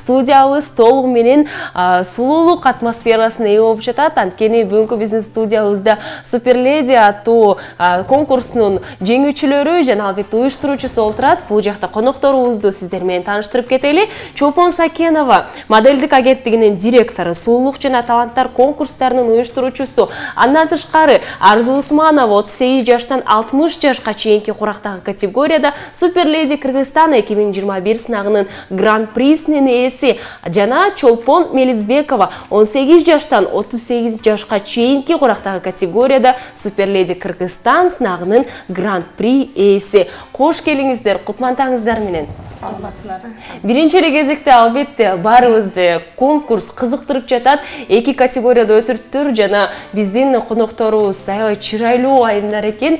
студиябыз толугу менен сулуулук атмосферасына ээ болуп жатат. Анткени бүгүнкү биздин студиябызда Суперледи аттуу конкурсунун жеңүүчүлөрү жана албетте уюштуруучусу отурат. Бул жакта конокторубузду сиздер менен тааныштырып кетели. Чолпон Сакенова, моделдик агенттигинин директору, сулуулук жана таланттар конкурстарынын уюштуруучусу. Андан тышкары Арзу Усманова 38 жаштан 60 жашка чейинки курактагы категорияда Суперледи Кыргызстан 2021 сынагынын гран-присинин ээси жана Чолпон Мелизбекова 18 жаштан 38 жашка чейинки курактагы категорияда Суперледи Кыргызстан сынагынын гран-при ээси. Кош келиңиздер, кутмантаңыздар менен. Биринчи эле кезекте албетте баарыбызды конкурс кызыктырып жатат. Эки категорияда өтүрүптүр жана биздин конокторубуз аябай чырайлуу айымдар экен.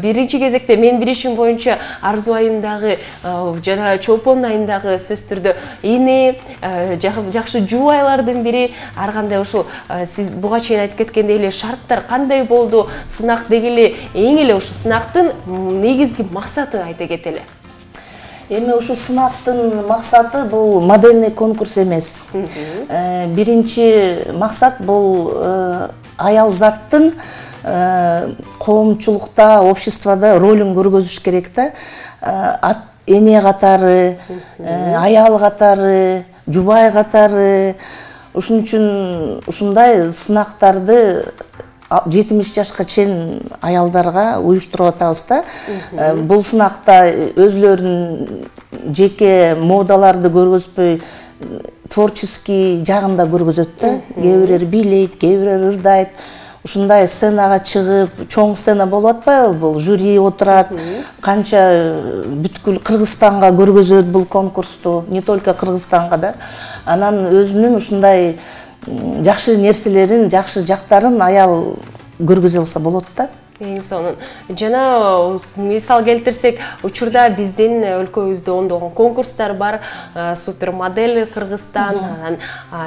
Биринчи кезекте мен билишим боюнча Арзу айымдагы жана Чолпон айымдагы сөзсүз түрдө эне жакшы жубайлардын бири. Ар кандай ушул сиз буга чейин айтып кеткендей эле шарттар кандай болду? Сынак дегеле эң эле ушул сынактын негизги максаты айта кетели. Эми ушул сынактын максаты бул модельный конкурс эмес. Биринчи максат бул аял заттын коомчулукта, обществода ролун көргөзүш керек да. Эне катары, аял катары, жубай катары. Ушун үчүн ушундай сынактарды 70 жашка чейин аялдарга уюштуруп атабыз да. Бул сынакта өзлөрүнүн жеке модаларды көргөзбөй, творческий жагында көргөзөт да. Кээ бирлери бийлейт, кээ бирлери ырдайт. Ушундай сценага чыгып, чоң сцена болуп атпайбы? Бул жюри отурат, канча бүткүл Кыргызстанга көргөзөт бул конкурсту, не только Кыргызстанга да. Анан өзүнүн ушундай жакшы нерселерин, жакшы жактарын аял көргөзө алса болот да. Эң сонун. Жана мисал келтирсек, учурда биздин өлкөбүздө ондогон конкурстар бар. Супермодель Кыргызстан,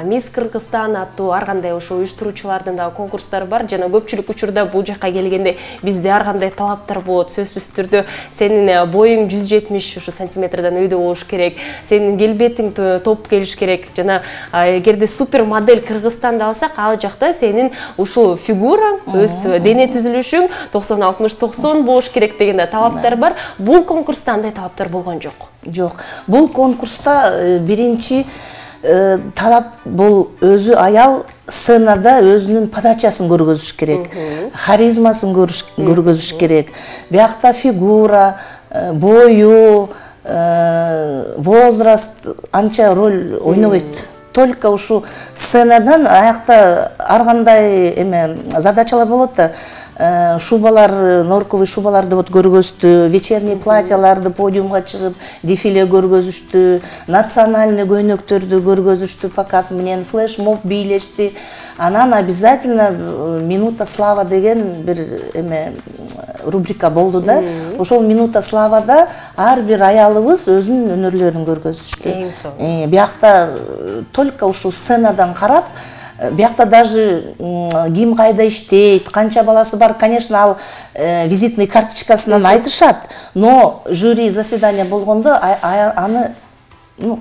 Мисс Кыргызстан аттуу ар кандай ошо уюштуруучулардын да конкурстары бар. Жана көпчүлүк учурда бул жакка келгенде бизде ар кандай талаптар болот. Сөзсүз түрдө сенин боюң 170 сантиметрден өйдө болуш керек, сенин келбетиң топ келиш керек. Жана эгерде супермодель Кыргызстанды алсак, ал жакта сенин ушул фигураң, өз дене түзүлүшүң 90-60-90 болуш керек деген талаптар бар. Бул конкурста андай талаптар болгон жок. Жок. Бул конкурста биринчи талап бул өзү аял сценада өзүнүн подачасын көргөзүш керек, харизмасын көргөзүш керек. Биякта фигура, бою, возраст анча роль ойнобойт. Только ушу сценадан аякта ар кандай задачалар болот да. Шубалар, норковый шубаларды көргөздү, вечерний платьяларды подиумга чыгып, дефиле көргөзүштү, национальный көйнөктөрдү көргөзүштү, показ менен флешмоб бийлешти. Анан обязательно минута слава деген бир рубрика болду да. Ошол минута славада ар бир аялыбыз өзүнүн өнөрлөрүн көргөзүштү. Биякта только ушул сценадан карап, биякта даже ким кайда иштейт, канча баласы бар, конечно, ал визитный карточкасынан айтышат, но жюри заседание болгондо аны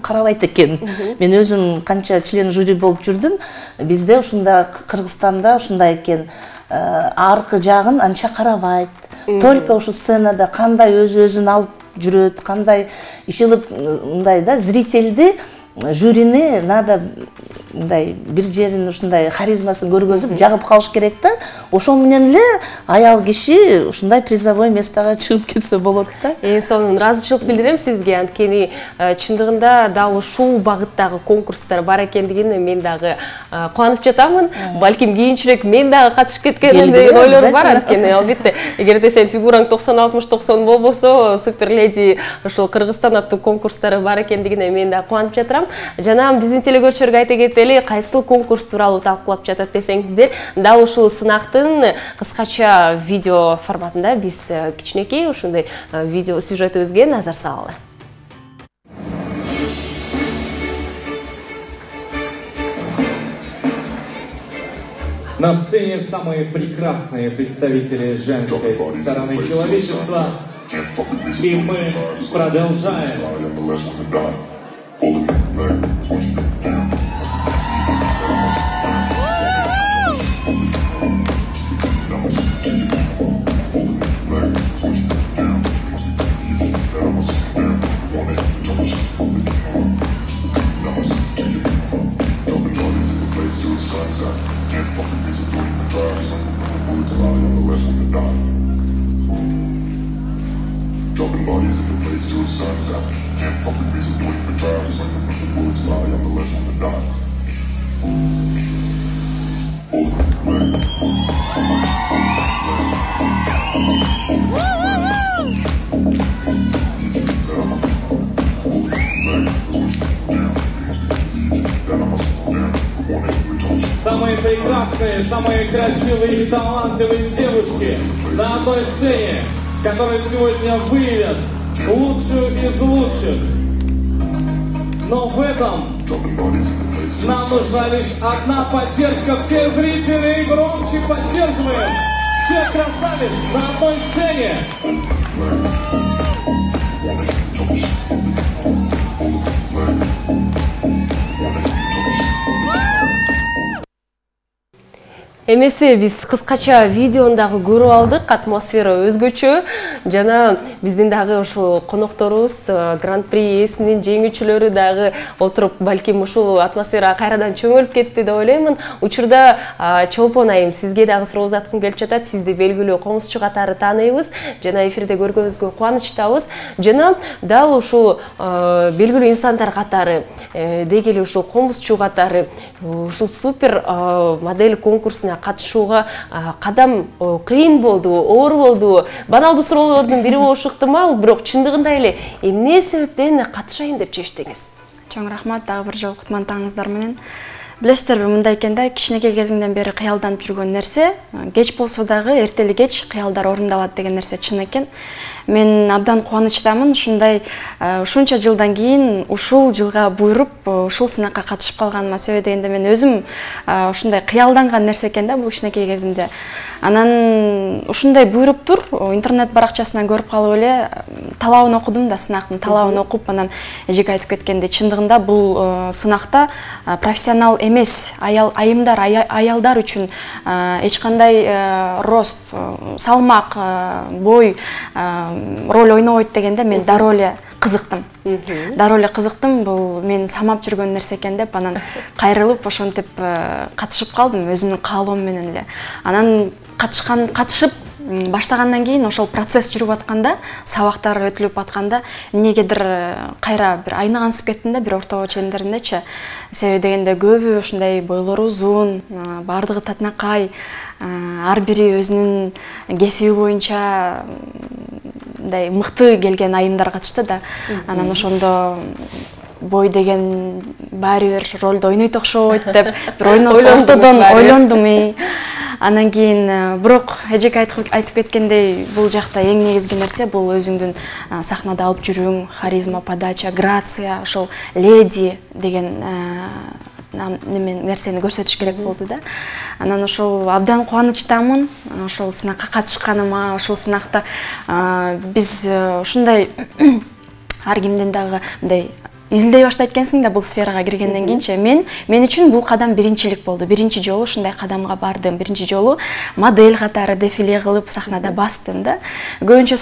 карабайт экен. Мен өзүм канча член жюри болуп жүрдүм. Бизде ушунда Кыргызстанда ушундай экен. Аркы жагын анча карабайт. Только ушу сценада кандай өзүн алып жүрөт, кандай ишилип мындай да зрительди, жюрини надо мындай бир жерин ушундай харизмасын көргөзүп жагып калыш керек да. Ошол менен эле аял киши ушундай призовой местага чыгып кетсе болот да. Сонун ыраазычылык билдирем сизге, анткени чындыгында дал ушул багыттагы конкурстар бар экендигине мен дагы кубанып жатамын. Балким кийинчерээк мен дагы катышып кеткенмин деген ойлор бар. Анткени албетте эгерде сен фигураң 90-60-90 болбосо, Суперледи ушул Кыргызстан аттуу конкурстары бар экендигине мен дагы кубанып жатам. Жана биздин телекөрүүчүлөргө айта кетели, кайсыл конкурс тууралуу талкуулап жатат десеңиздер, дал ушул сынактын кыскача видео форматында биз кичинекей ушундай видео сюжетибизге назар салалы. На сцене самые прекрасные представители женской стороны человечества. И мы продолжаем. Dropping bodies in the place till the sun's out. Can't fuck with me, so do it for drivers. Like the bullets fly, I'm the last one to die. Самые прекрасные, самые красивые и талантливые девушки на одной сцене, которые сегодня выявят лучшую из лучших. Но в этом нам нужна лишь одна поддержка. Все зрители громче поддерживаем всех красавиц на одной сцене. Эмесе биз кыскача видеону дагы көрүп алдык, атмосфера өзгөчө. Жана биздин дагы ошо конокторубуз, гран-при ээсинин жеңүүчүлөрү дагы отуруп, балким ушул атмосфера кайрадан чөңөлүп кетти деп ойлоймун. Учурда Чолпон айым, сизге дагы суроо узаткым келип жатат. Сизди белгилүү комузчу катары тааныйбыз, жана эфирде көргөнүбүзгө кубанычтабыз. Жана дал ушул белгилүү инсандар катары, деги эле ушул комузчу катары ушул супер модель конкурсуна катышууга кадам кыйын болду, оор болду. Баналдуу суроолордун бири болушу ыктымал, бирок чындыгында эле эмне себептен катышайын деп чечтиңиз? Чоң рахмат, дагы бир жолу кутмандыгыңыздар менен. Билесиздерби, мындай экен да, кичинекей кезиңден бери кыялданып жүргөн нерсе, кеч болсо дагы эртели кеч кыялдар орундалат деген нерсе чын экен. Мен абдан кубанычтамын, ушундай ушунча жылдан кийин ушул жылга буйруп, ушул сынакка катышып калганыма. Себеби дегенде мен өзүм ушундай кыялданган нерсе экен да бул кичинекей кезимде. Анан ушундай буйруптур, интернет баракчасынан көрүп калып эле талабын окудум да, сынактын талабын окуп, анан эжеке айтып кеткендей, чындыгында бул сынакта профессионал эмес айымдар, аялдар үчүн эч кандай рост, салмак, бой роль ойнобойт дегенде мен дароо эле кызыктым. Дароо эле кызыктым, бул мен самап жүргөн нерсе экен деп, анан кайрылып ошентип катышып калдым өзүмдүн каалоом менен эле. Анан катышып баштагандан кийин ошол процесс жүрүп атканда, сабактар өтүлүп атканда, эмнегедир кайра бир айныгансып кеттим да, бир орто чендериндечи. Себеби дегенде көбү ушундай бойлору узун, баардыгы татынакай, ар бири өзүнүн кесиби боюнча мындай мыкты келген айымдар катышты да. Анан ошондо бой деген баары бир ролду ойнойт окшойт деп бир ортодон ойлондум. Анан кийин бирок эжеке айтып кеткендей, бул жакта эң негизги нерсе бул өзүңдүн сахнада алып жүрүүң, харизма, подача, грация, ошол леди деген нерсени көрсөтүш керек болду да. Анан ошол абдан кубанычтамын ошол сынакка катышканыма. Ошол сынакта биз ушундай ар кимден дагы мындай изилдей баштайт экенсиң да бул сферага киргенден кийинчи. Мен үчүн бул кадам биринчилик болду. Биринчи жолу ушундай кадамга бардым. Биринчи жолу модель катары дефиле кылып сахнада бастым да. Көбүнчө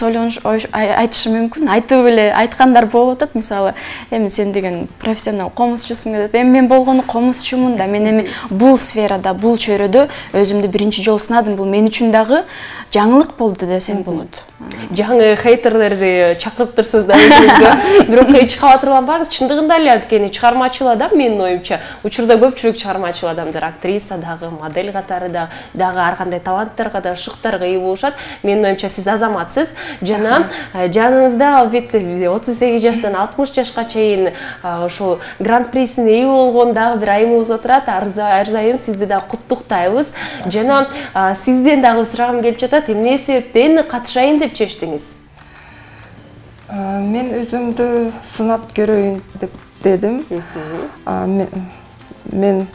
айтышы мүмкүн, айтып эле айткандар болуп атат. Мисалы, эми сен деген профессионал комузчусуң деп. Эми мен болгону комузчумун да. Мен эми бул сферада, бул чөйрөдө өзүмдү биринчи жолу сынадым. Бул мен үчүн дагы жаңылык болду десем болот. Жаңы хейтерлерди чакырып турсуңуз да өзүңүзгө. Бирок эч кабатырланбаңыз. Чындыгында эле анткени чыгармачыл адам, менин оюмча, учурда көпчүлүк чыгармачыл адамдар, актриса дагы, модель катары дагы ар кандай таланттарга да, шыктарга ээ болушат. Менин оюмча сиз азаматсыз. Жана жаныңызда албетте 38 жаштан 60 жашка чейин ошол гран-присине ээ болгон дагы бир айымыбыз отурат. Арзайым сизди да куттуктайбыз. Жана сизден дагы сурагым келип жатат, эмне себептен катышайын деп чечтиңиз? Мен өзүмдү сынап көрөйүн деп дедим. Мен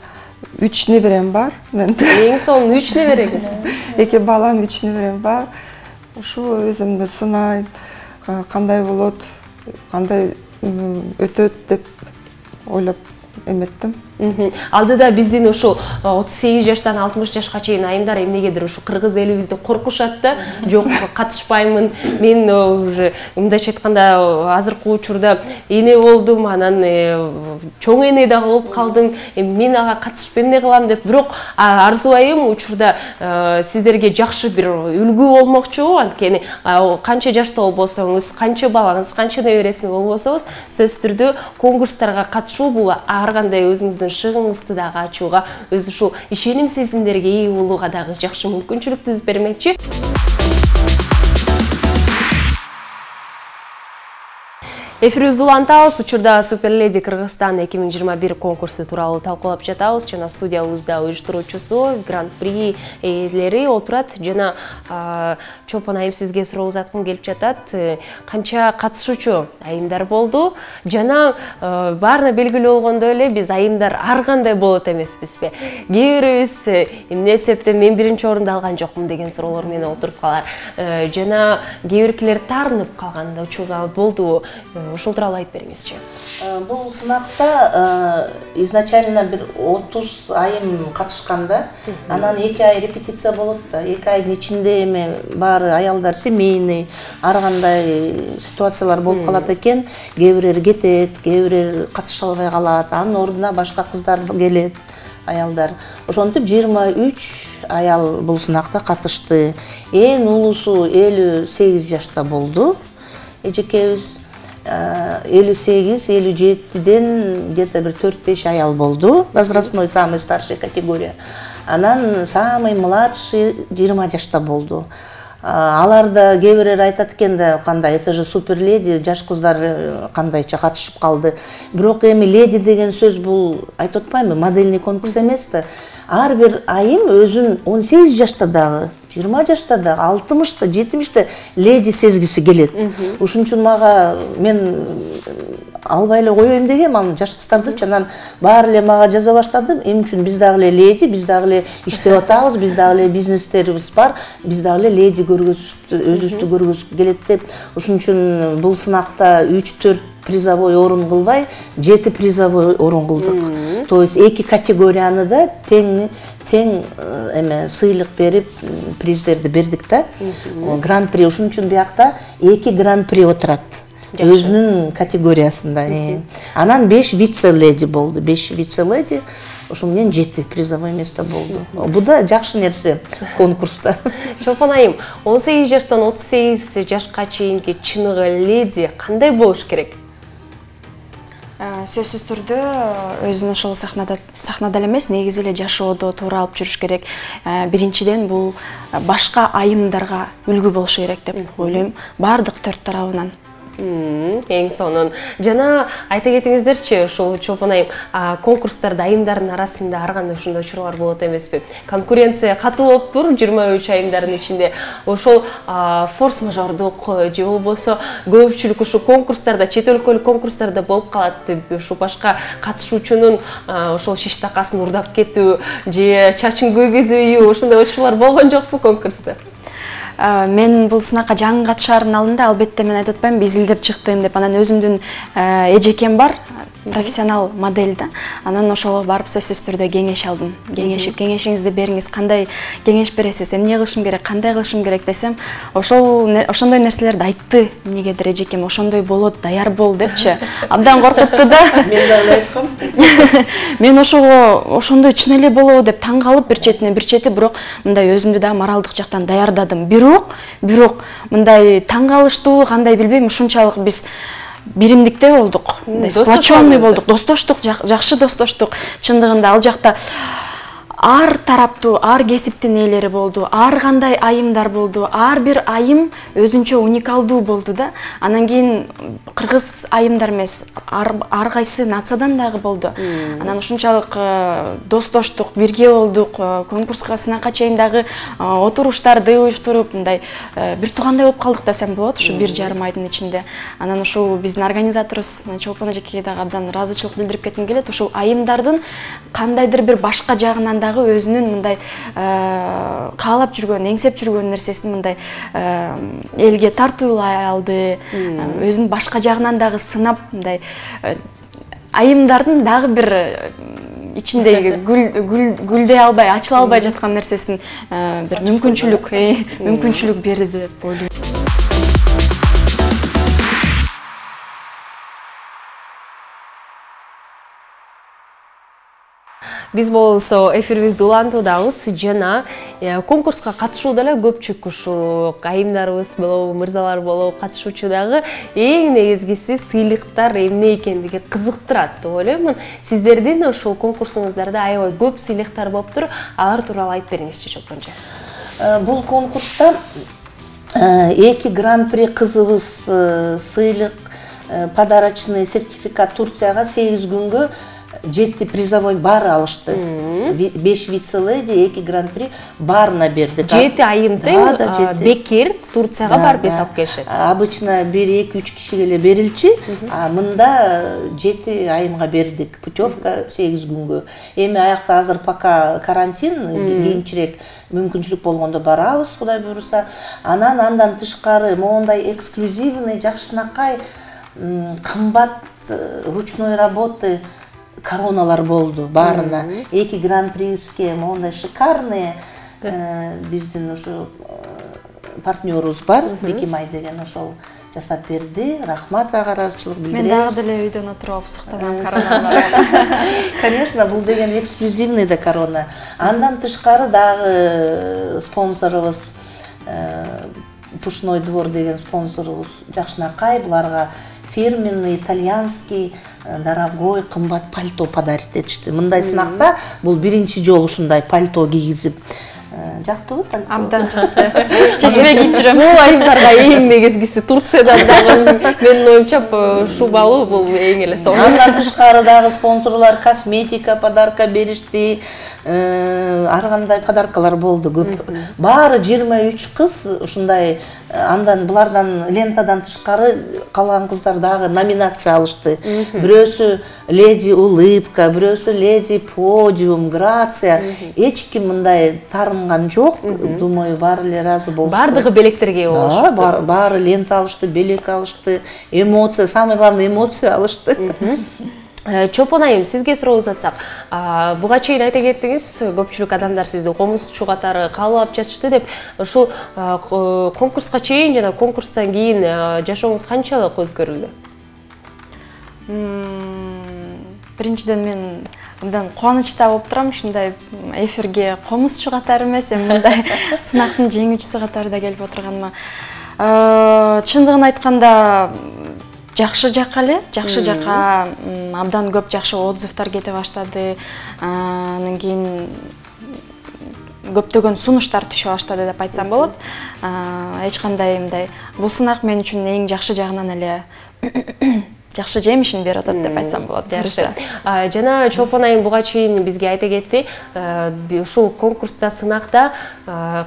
3 неберем бар. Эң сонун 3 небереңиз? 2 балам, 3 неберем бар. Ушу өзүмдү сынайм, кандай болот, кандай өтөт деп ойлоп эметтим. Алдыда биздин ушул 38 жаштан 60 жашка чейин айымдар эмнегедир ушу кыргыз элибизди коркушат да, жок катышпаймын. Мен уже мындайча айтканда азыркы учурда эне болдум, анан чоң эне да болуп калдым. Мен ага катышып эмне кылам деп, бирок арзубайым учурда сиздерге жакшы бир үлгү болмокчу. Анткени канча жашта болбосоңуз, канча балаңыз, канча небересиңиз болбосоңуз, сөзсүз түрдө конкурстарга катышуу бул ар кандай өзүңүздүн шыгыңызды дагы ачууга, өз ушул ишеним сезимдерге ээ болууга дагы жакшы мүмкүнчүлүк түзүп бермекчи. Эфирибизди улантабыз. Учурда Суперледи Кыргызстан 2021 конкурсу тууралуу талкуулап жатабыз. Жана студиябызда уюштуруучусу, гран-при ээлери отурат. Жана Чолпон айым, сизге суроо узаткым келип жатат. Канча катышуучу айымдар болду? Жана баарына белгилүү болгондой эле биз айымдар ар кандай болот эмеспизби? Кээ бирибиз эмне себептен мен биринчи орунду алган жокмун деген суроолор менен отуруп калар. Жана кээ биркилер таарынып калган учурлар болду. Ушул тууралуу айтып бериңизчи. Бул сынакта изначально бир 30 айым катышканда, анан 2 ай репетиция болот да. 2 айдын ичинде эми баары аялдар семейный, ар кандай ситуациялар болуп калат экен. Кээ бирери кетет, кээ бирери катыша албай калат, анын ордуна башка кыздар келет, аялдар. Ошентип 23 аял бул сынакта катышты. Эң улуусу 58 жашта болду. Эжекебиз 58-57ден где-то бир 4-5 аял болду. Возрастной самый старший категория. Анан самый младший 20 жашта болду. Аларда кээ бирери айтат экен да, кандай это же суперледи, жаш кыздар кандайча катышып калды. Бирок эми леди деген сөз бул айтып атпаймынбы, модельный конкурс эмес да. Ар бир айым өзүн 18 жашта дагы, 20 жашта дагы, 60-та, 70-та леди сезгиси келет. Ушун үчүн мага мен албай эле коеюн дегем, анан жаш кыздарды анан баары эле мага жаза баштады. Эмне үчүн биз дагы эле леди, биз дагы эле иштеп атабыз, биз дагы эле бизнестерибиз бар, биз дагы эле леди өзүбүздү көргөзүп келет деп. Ушун үчүн бул сынакта 3-4 призовой орун кылбай, 7 призовой орун кылдык. То есть 2 категорияны да тең эме сыйлык берип, приздерди бердик да. Гран-при, ушун үчүн биякта 2 гран-при отурат. Өзүнүн категориясында. Анан 5 вице-леди болду. 5 вице-леди, ошол менен 7 призовой место болду. Бул да жакшы нерсе конкурста. Чолпон айым, 18 жаштан 38 жашка чейинки чыныгы леди кандай болуш керек? Сөзсүз түрдө өзүн ошол сахнада эле эмес, негизи эле жашоодо туура алып жүрүш керек. Биринчиден бул башка айымдарга үлгү болушу керек деп ойлойм, баардык төрт тарабынан. Эң сонун. Жана айта кетиңиздерчи, ушул Чолпон айым, конкурстарда айымдардын арасында ар кандай ушундай учурлар болот эмеспи? Конкуренция катуу болуп тур 23 айымдардын ичинде. Ошол форс-мажордук же болбосо көпчүлүк ушул конкурстарда, чет өлкөлүк конкурстарда болуп калат. Ушу башка катышуучунун ошол шиш такасын урдап кетүү же чачын көйгөзүү, ушундай учурлар болгон жокпу конкурста? Мен бул сынакка жаңы катышаардын алдында албетте мен айтып атпайм, изилдеп чыктым деп. Анан өзүмдүн эжекем бар, профессионал модель да. Анан ошого барып сөзсүз түрдө кеңеш алдым. Кеңешиңизди бериңиз, кандай кеңеш бересиз, эмне кылышым керек, кандай кылышым керек десем, ошондой нерселерди айтты. Эмнегедир эжекем ошондой болот, даяр бол депчи. Абдан коркутту да. Мен дагы айткам. Мен ошондой чын эле болобу деп таң калып, бир чети, бирок мындай өзүмдү да моралдык жактан даярдадым. Бирок мындай таң калыштуу, кандай билбейм, ушунчалык биз биримдикте болдук, сплоченный болдук, достоштук, жакшы достоштук. Чындыгында ал жакта ар тараптуу, ар кесиптин ээлери болду, ар кандай айымдар болду, ар бир айым өзүнчө уникалдуу болду да. Анан кийин кыргыз айымдар эмес, ар кайсы нациядан дагы болду. Анан ушунчалык достоштук, бирге болдук, конкурска, сынакка чейин дагы отуруштарды уюштуруп, мындай бир туугандай болуп калдык десем болот, ушу 1,5 айдын ичинде. Анан ушул биздин организаторубуз Чолпон эжекеге дагы абдан ыраазычылык билдирип кетким келет. Ушул айымдардын кандайдыр бир башка жагынан өзүнүн мындай каалап жүргөн, эңсеп жүргөн нерсесин мындай элге тартуулай алды. Өзүн башка жагынан дагы сынап, мындай айымдардын дагы бир ичиндеги гүлдей албай, ачыла албай жаткан нерсесин бир мүмкүнчүлүк берди деп ойлойм. Биз болсо эфирибизди улантуудабыз жана конкурска катышууда эле көпчүк ушул айымдарыбыз болобу, мырзалар болобу катышуучу дагы эң негизгиси сыйлыктар эмне экендиги кызыктырат деп ойлойм. Сиздердин ушул конкурсуңуздарда аябай көп сыйлыктар болуптур. Алар тууралуу айтып бериңизчи Чолпонжо. Бул конкурста 2 гран-при кызыбыз сыйлык, подарочный сертификат Турцияга 8 күнгө жетти призовой баары алышты. 5 вице-леди, 2 гран-при баарына берди. 7 айымдын бекер Турцияга барып алып келишет. Обычно 1-2-3 кишиге эле берилчи, а мында 7 айымга бердик. Путевка 8 күнгө. Эми аякта азыр пока карантин, кийинчерээк мүмкүнчүлүк болгондо барабыз, Кудай буйруса. Андан тышкары моундай эксклюзивный, жакшынакай, кымбат ручной работы короналар болду баарына. 2 гран-приске моундай шикарные биздин ушу партнерубуз бар, Бекимай деген ошол жасап берди. Рахмат ага, ыраазычылык билдиребиз. Мен дагы деле үйдөн отуруп суктаган короналар. Конечно, бул деген эксклюзивный да корона. Андан тышкары дагы спонсорубуз Пушной двор деген спонсорубуз жакшынакай, буларга фирменный, итальянский, дорогой, кымбат пальто подарить этишти. Мындай сынакта бул биринчи жолу ушундай пальто кийгизип. Жактыбы пальто? Абдан жакты. Чечпей кийип жүрөм. Бул айымдарга эң негизгиси Турциядан дагы менин оюмча шубалуу бул эң эле сонун. Андан тышкары дагы спонсорлор косметика подарка беришти. Ар кандай подаркалар болду көп. Баары 23 кыз ушундай. Андан булардан лентадан тышкары калган кыздар дагы номинация алышты. Бирөөсү леди улыбка, бирөөсү леди подиум, грация. Эч ким мындай тарынган жок. Думаю, баары эле ыраазы болушту. Бардыгы белектерге болушту. Баары лента алышты, белек алышты, эмоция, самый главный эмоция алышты. Чолпон айым, сизге суроо узатсак, буга чейин айта кеттиңиз, көпчүлүк адамдар сизди комузчу катары каалап жатышты деп. Ушул конкурска чейин жана конкурстан кийин жашооңуз канчалык өзгөрүлдү? Биринчиден мен абдан кубанычта болуп турам, ушундай эфирге комузчу катары эмес, мындай сынактын жеңүүчүсү катары да келип отурганыма. Чындыгын айтканда жакшы жакка эле, жакшы жакка абдан көп жакшы отзывдар кете баштады. Анан кийин көптөгөн сунуштар түшө баштады деп айтсам болот. Эч кандай мындай бул сынак мен үчүн эң жакшы жагынан эле жакшы жемишин берип атат деп айтсам болот. Жакшы. Жана Чолпон айым буга чейин бизге айта кетти, ушул конкурста сынакта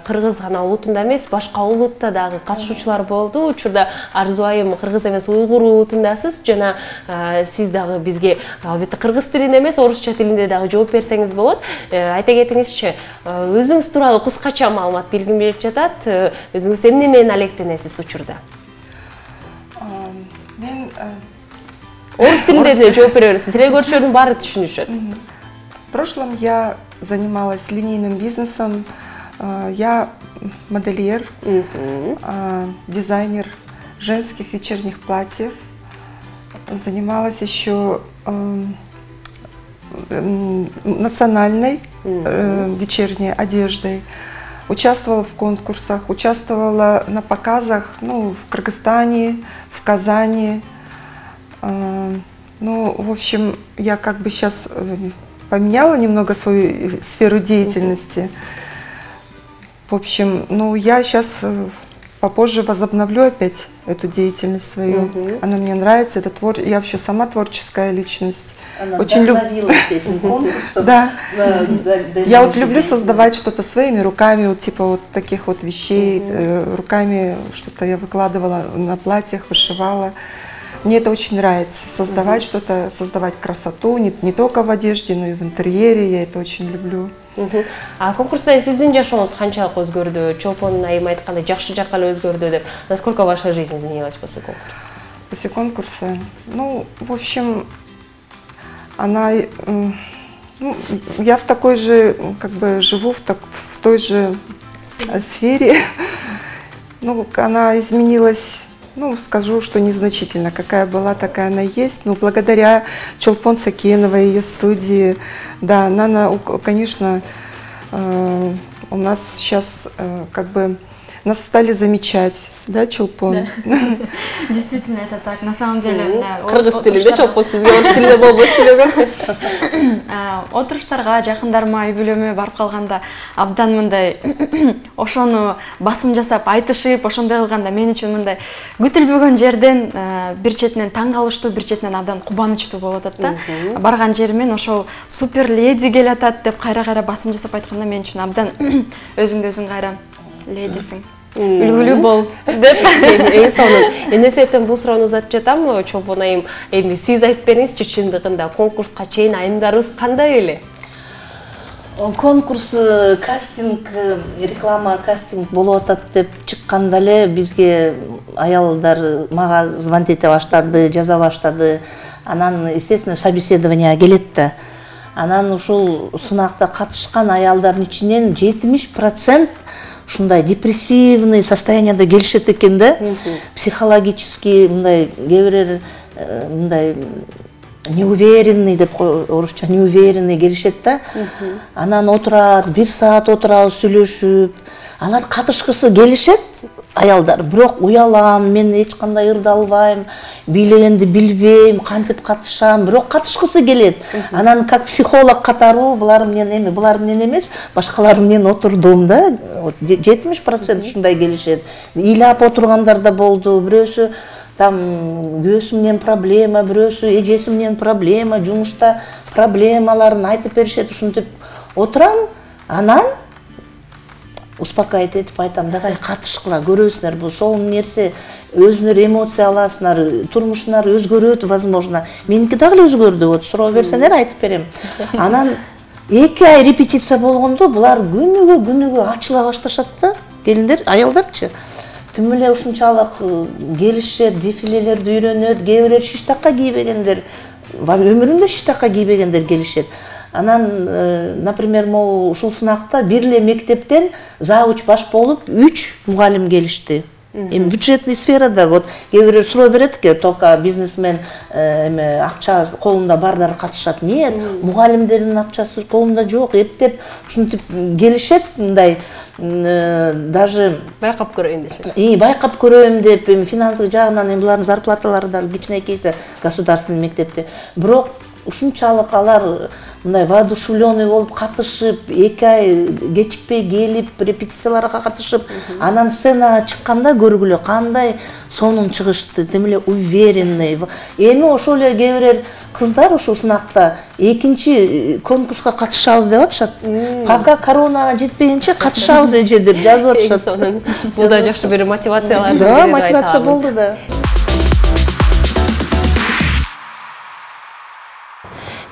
кыргыз гана улутунда эмес, башка улутта дагы катышуучулар болду. Учурда Арзу айым кыргыз эмес, уйгур улутундасыз. Жана сиз дагы бизге албетте кыргыз тилинде эмес, орусча тилинде дагы жооп берсеңиз болот. Айта кетиңизчи, өзүңүз тууралуу кыскача маалымат билгим келип жатат. Өзүңүз эмне менен алектенесиз учурда? Мен Орус тилинде де жооп бере бересиз. Телегөрчүлөрдүн баары түшүнүшөт. в прошлом я занималась линейным бизнесом. Я модельер, дизайнер женских вечерних платьев. Занималась еще национальной вечерней одеждой. Участвовала в конкурсах, участвовала на показах, ну, в Кыргызстане, в Казани. Ну, в общем, я как бы сейчас поменяла немного свою сферу деятельности. В общем, ну, я сейчас попозже возобновлю опять эту деятельность свою. Она мне нравится, я вообще сама творческая личность. Она очень вдохновилась этим конкурсом. Да. Я вот люблю создавать что-то своими руками, вот типа вот таких вот вещей, руками что-то я выкладывала на платьях, вышивала. Мне это очень нравится, создавать что-то, создавать красоту, не только в одежде, но и в интерьере, я это очень люблю. А конкурста сиздин жашооңуз канчалык өзгөрдү? Чолпон айым айткандай жакшы жакка эле өзгөрдү деп. Насколько ваша жизнь изменилась после конкурса? После конкурса, ну, в общем, она, ну, я в такой же, как бы, живу в той же сфере. Ну, она изменилась, ну, скажу, что незначительно. Какая была, такая она есть. Но благодаря Чолпон Сакеновой, ее студии, да, она, конечно, у нас сейчас, как бы, нас стали замечать, да, Чолпон? Да. Действительно, это так. На самом деле, кыргыз тилинде Чолпон сизге орус тилинде болбойт сүйлөгөн. Отуруштарга, жакындарыма, үй бүлөмө барып калганда абдан мындай ошону басым жасап айтышып, ошондой кылганда мен үчүн мындай күтүлбөгөн жерден бир четинен таң калыштуу, бир четинен абдан кубанычтуу болуп атат да. Барган жеримен ошол супер леди келатат деп кайра басым жасап айтканда мен үчүн абдан өзүңдү өзүң кайра ледисиң. Үлгүлүү бол деп эң сонун. Энесетен бул суроону узатып жатам. Чолпон айым, эми сиз айтып бериңизчи, чындыгында конкурска чейин айымдарыбыз кандай эле? Конкурс, кастинг, реклама кастинг болуп атат деп чыкканда эле бизге аялдар мага звонить эте баштады, жаза баштады. Анан, естественно, собеседование келет да. Анан ушул сынакта катышкан аялдардын ичинен 70% ушундай депрессивный состоянияда келишет экен да. Психологически мындай кээ мындай неуверенный деп орусча неуверенный келишет да. Анан отурат, 1 саат отурабыз сүйлөшүп, алар катышкысы келишет аялдар, бирок уялам, мен эч кандай ырдалбайм, бийлегенди билбейм, кантип катышам, бирок катышкысы келет. Анан как психолог катары булар менен эмес, башкалар менен отурдум да. 70% ушундай келишет. Ыйлап отургандар да болду. Бирөөсү там күйөөсү менен проблема, бирөөсү эжеси менен проблема, жумушта проблемаларын айтып беришет. Ушинтип отурам, анан успокаивать этип айтам, давай катышкыла, көрөсүңөр, бул сонун нерсе, өзүнөр эмоция аласыңар, турмушуңар өзгөрөт, возможно. Меники дагы өзгөрдү, вот суроо берсеңер айтып берем. Анан 2 ай репетиция болгондо булар күнүгө ачыла башташат да, келиндер, аялдарчы. Тим эле ушунчалык келишет, дефилелерди үйрөнөт, кээ бирөө шиштакка кийбегендер, өмүрүндө шиштакка кийбегендер келишет. Анан, например, ушул сынакта бир эле мектептен завуч баш болуп 3 мугалим келишти. Эми бюджетный сферада, вот кээ бирөө суроо берет экен, только бизнесмен акча колунда бардар катышат. Нет, мугалимдердин акчасы колунда жок, эптеп ушинтип келишет, мындай даже байкап көрөйүн дешет. Байкап көрөйм деп, финансовый жагынан булардын зарплаталары да кичинекей государственный мектепте. Бирок ушунчалык алар мындай воодушевленный болуп катышып, 2 ай кечикпей келип, репетицияларга катышып, анан сценага чыкканда көргүлө кандай сонун чыгышты, тим эле уверенный. Эми ошол эле кээ бирөө кыздар ушул сынакта 2-чи конкурска катышабыз деп атышат. Пока коронага жетпегенче катышабыз эже деп жазып атышат. Бул да жакшы бир мотивациялар. Да, мотивация болду да.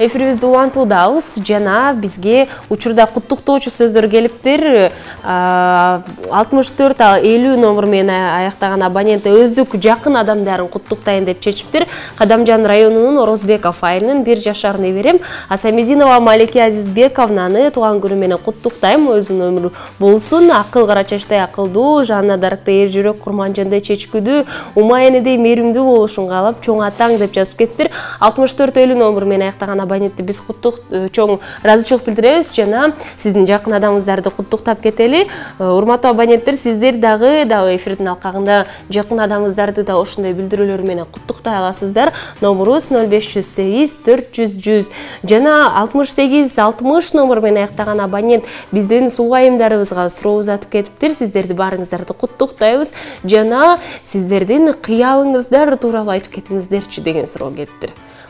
Эфирибизди улантуудабыз, жана бизге учурда куттуктоочу сөздөр келиптир. 64-50 номер менен аяктаган абонент өздүк жакын адамдарын куттуктайын деп чечиптир. Кадамжан районунун Орозбеков айылынын 1 жашар неберем Асамединова Малике Азизбековнаны тууган күнү менен куттуктайм. Өзүнүн өмүрү болсун, акыл карачачтай акылдуу, жанына дарыктай эр жүрөк, курманжандай чечкүдүү, умайенедей мээримдүү болушун каалап, чоң атаң деп жазып кетиптир. 64-50 номер менен аяктаган абонентти биз чоң ыраазычылык билдиребиз жана сиздин жакын адамыңыздарды куттуктап кетели. Урматтуу абоненттер, сиздер дагы эфирдин алкагында жакын адамыңыздарды да ошондой билдирүүлөр менен куттуктай аласыздар. Номерубуз 0508 400 100 жана 6860 номер менен аяктаган абонент биздин сулуу айымдарыбызга суроо узатып кетиптир. Сиздерди баарыңыздарды куттуктайбыз жана сиздердин кыялыңыздар тууралуу айтып кетиңиздерчи деген суроо келиптир.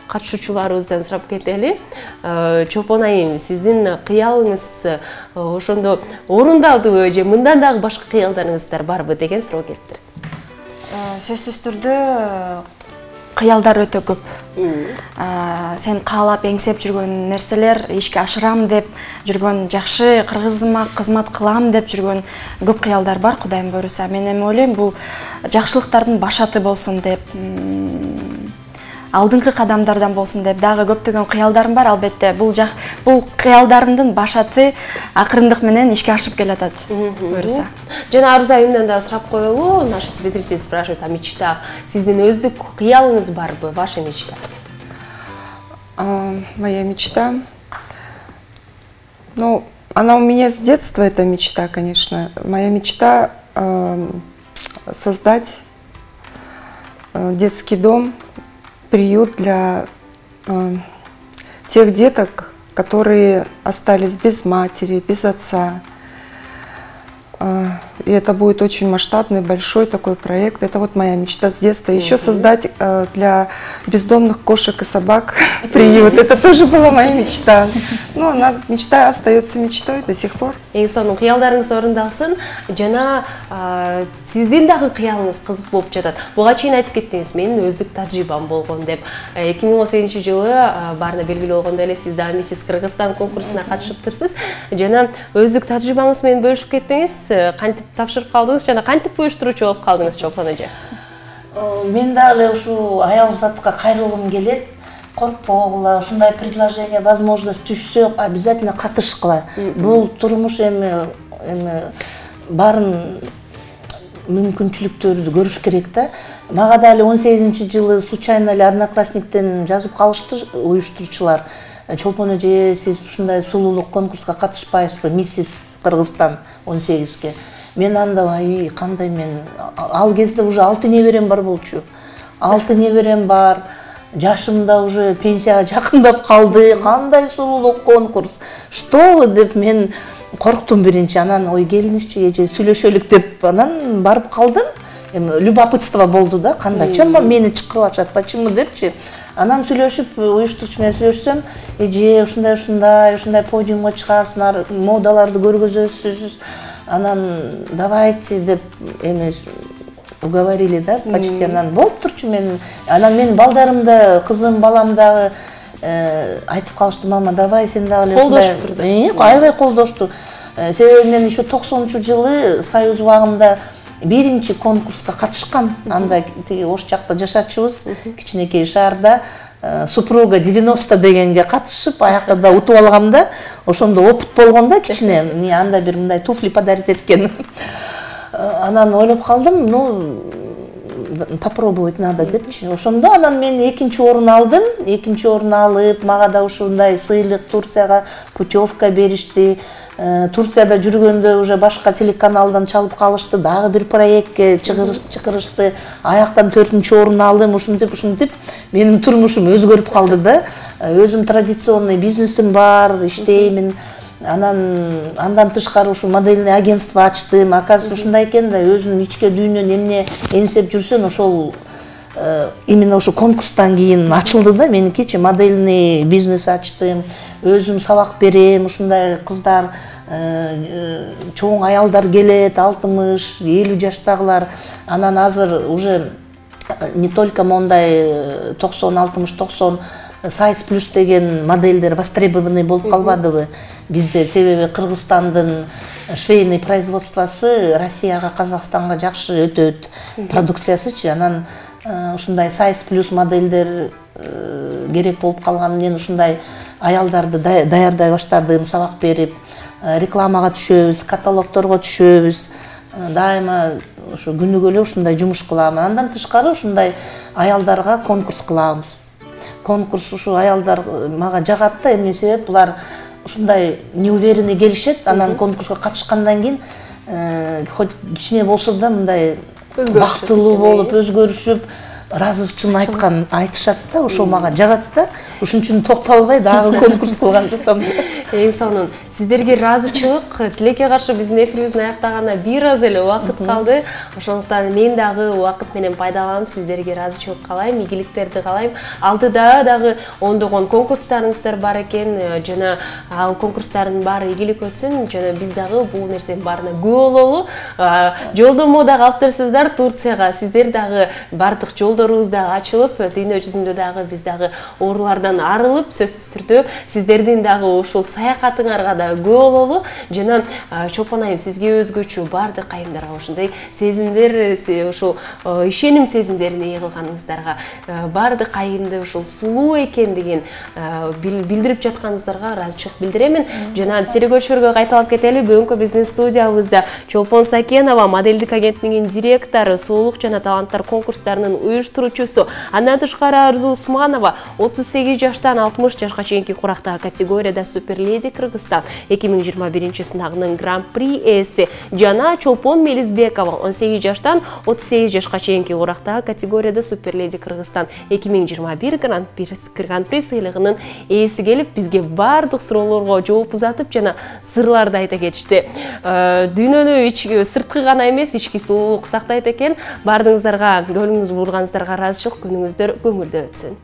Катышуучуларыбыздан сурап кетели. Чолпон айым, сиздин кыялыңыз ошондо орундалдыбы же мындан дагы башка кыялдарыңыздар барбы деген суроо келиптир. Сөзсүз түрдө кыялдар өтө көп. Сен каалап эңсеп жүргөн нерселер, ишке ашырам деп жүргөн, жакшы кыргызыма кызмат кылам деп жүргөн көп кыялдар бар, Кудайым буйруса. Мен эми ойлойм, бул жакшылыктардын башаты болсун деп. алдыңкы кадамдардан болсун деп дагы көптөгөн кыялдарым бар. Албетте бул кыялдарымдын башаты акырындык менен ишке ашып келатат. Буюрса. Жана Аруза айымдан да сурап коелу, наши зрители спрашивают о мечтах. Сиздин өздүк кыялыңыз барбы, ваша мечта? Моя мечта, ну, она у меня с детства, эта мечта, конечно. Моя мечта создать детский дом, приют для тех деток, которые остались без матери, без отца. И это будет очень масштабный, большой такой проект. Это вот моя мечта с детства. Еще создать для бездомных кошек и собак приют. Это тоже была моя мечта. Но она, мечта остается мечтой до сих пор. И сонун кыялдарыңыз орындалсын. Жана сиздин дагы кыялыңыз кызык болуп жатат. Буга чейин айтып кеттиңиз, менин өздүк тажрыйбам болгон деп. 2018-жылы баарына белгилүү болгондой эле сиз да Миссис Кыргызстан конкурсуна катышыптырсыз. Жана өздүк тажрыйбаңыз менен бөлүшүп кеттиңиз. Кантип тапшырып калдыңыз жана кантип уюштуруучу болуп калдыңыз Чолпон эже? Мен дагы ушу аял затка кайрылгым келет. Коркпогула, ушундай предложение, возможность түшсө обязательно катышкыла. Бул турмуш эми барын мүмкүнчүлүктөрдү көрүш керек да. Мага дагы 18-жылы случайно эле Одноклассниктен жазып калышты уюштуруучулар. Чолпон эже, сиз ушундай сулуулук конкурска катышпайсызбы? Миссис Кыргызстан 18-ге. Мен анда кандай мен ал кезде уже 6 неберем бар болчу. 6 неберем бар. Жашымда уже пенсияга жакындап калды. Кандай сулуулук конкурс? Что вы деп мен корктум биринчи. Анан ой келиничи эже сүйлөшөлүк деп анан барып калдым. Любопытство болду да, кандайча мени чакырып атышат, почему депчи. Анан сүйлөшүп, уюштуруучу менен сүйлөшсөм, эже ушундай подиумга чыгасыңар, модаларды көргөзөсүз. Анан давайте деп эми уговорили да, почти анан болуп турчу мен. Анан мен балдарымда, кызым, балам дагы айтып калышты, мама, давай сен дагы ушундай. Аябай колдошту. Себеби мен еще 90-жылы Союз убагында биринчи конкурска катышкам. Анда тиги ош жакта жашачубуз, кичинекей шаарда. Супруга 90 дегенге катышып, аякта да утуп алгам да. Ошондо опыт болгон да кичине. Анда бир мындай туфли подарить эткен. Анан ойлоп калдым, ну попробовать надо депчи. Ошондо анан мен экинчи орун алдым. Экинчи орун алып, мага да ушундай сыйлык Турцияга путевка беришти. Турцияда жүргөндө уже башка телеканалдан чалып калышты, дагы бир проектке чыгырышты. Аяктан 4-чү орун алдым, ушинтип менин турмушум өзгөрүп калды да. Өзүм традиционный бизнесим бар, иштеймин. Андан тышкары ушу модельный агентство ачтым. Оказывается, ушундай экен да, өзүнүн ички дүйнөн эмне энсеп жүрсөң, ошол именно ушу конкурстан кийин ачылды да. Меникичи модельный бизнес ачтым. Өзүм сабак берем, ушундай кыздар, чоң аялдар келет, 60-50 жаштагылар. Анан азыр уже не только мондай 90-60-90 Size Plus деген модельдер востребованный болуп калбадыбы бизде. Себеби Кыргызстандын швейный производствосы Россияга, Казакстанга жакшы өтөт продукциясычы. Анан ушундай Size Plus модельдер керек болуп калган. Мен ушундай аялдарды даярдай баштадым, сабак берип, рекламага түшөбүз, каталогторго түшөбүз. Дайыма ушу күнүгө эле ушундай жумуш кылам. Андан тышкары ушундай аялдарга конкурс кылабыз. Конкурс ушу аялдар мага жагат да, эмне себеп булар ушундай неуверенный келишет. Анан конкурска катышкандан кийин хоть кичине болсо да мындай бактылуу болуп, өзгөрүшүп, ыраазычылык айткан айтышат да, ошол мага жагат да. Ушун үчүн токтолбой дагы конкурс кылган жатам. Эң сонун сиздерге ыраазычылык, тилекке каршы биздин эфирибиздин аяктаганына бир аз эле убакыт калды. Ошондуктан мен дагы убакыт менен пайдаланып сиздерге ыраазычылык каалайм, ийгиликтерди каалайм. Алдыда дагы ондогон конкурстарыңыздар бар экен, жана ал конкурстардын баары ийгилик өтсүн, жана биз дагы бул нерсенин баарына күбө бололу. Жолдомо дагы алып берсиздер Турцияга. Сиздер дагы бардык жолдорубуз дагы ачылып, дүйнө жүзүндө дагы биз дагы оорулардан арылып, сөзсүз түрдө сиздердин дагы ушул саякатыңарга да көп бололу. Жана Чолпон айым, сизге өзгөчө бардык айымдарга ушундай сезимдер, ушул ишеним сезимдерин ээ кылганыңыздарга, бардык айымды ушул сулуу экендигин билдирип жатканыңыздарга ыраазычылык билдиремин. Жана тергөөчүлөргө кайталап кетели. Бүгүнкү биздин студиябызда Чолпон Сакенова, моделдик агенттигинин директору, сулуулук жана таланттар конкурстарынын уюштуруучусу. Андан тышкары Арзу Усманова 38 жаштан 60 жашка чейинки курактагы категорияда Суперледи Кыргызстан 2021 сынагынын гран-при ээси. Жана Чолпон Мелизбекова 18 жаштан 38 жашка чейинки курактагы категорияда Суперледи Кыргызстан 2021 гран-при сыйлыгынын ээси келип, бизге бардык суроолорго жооп узатып жана сырларды айта кетишти. Дүйнөнү сырткы гана эмес, ички сулуулук сактайт экен. Бардыгыңыздарга, көңүлүңүз бурганыңыздарга ыраазычылык, күнүңүздөр көңүлдүү өтсүн.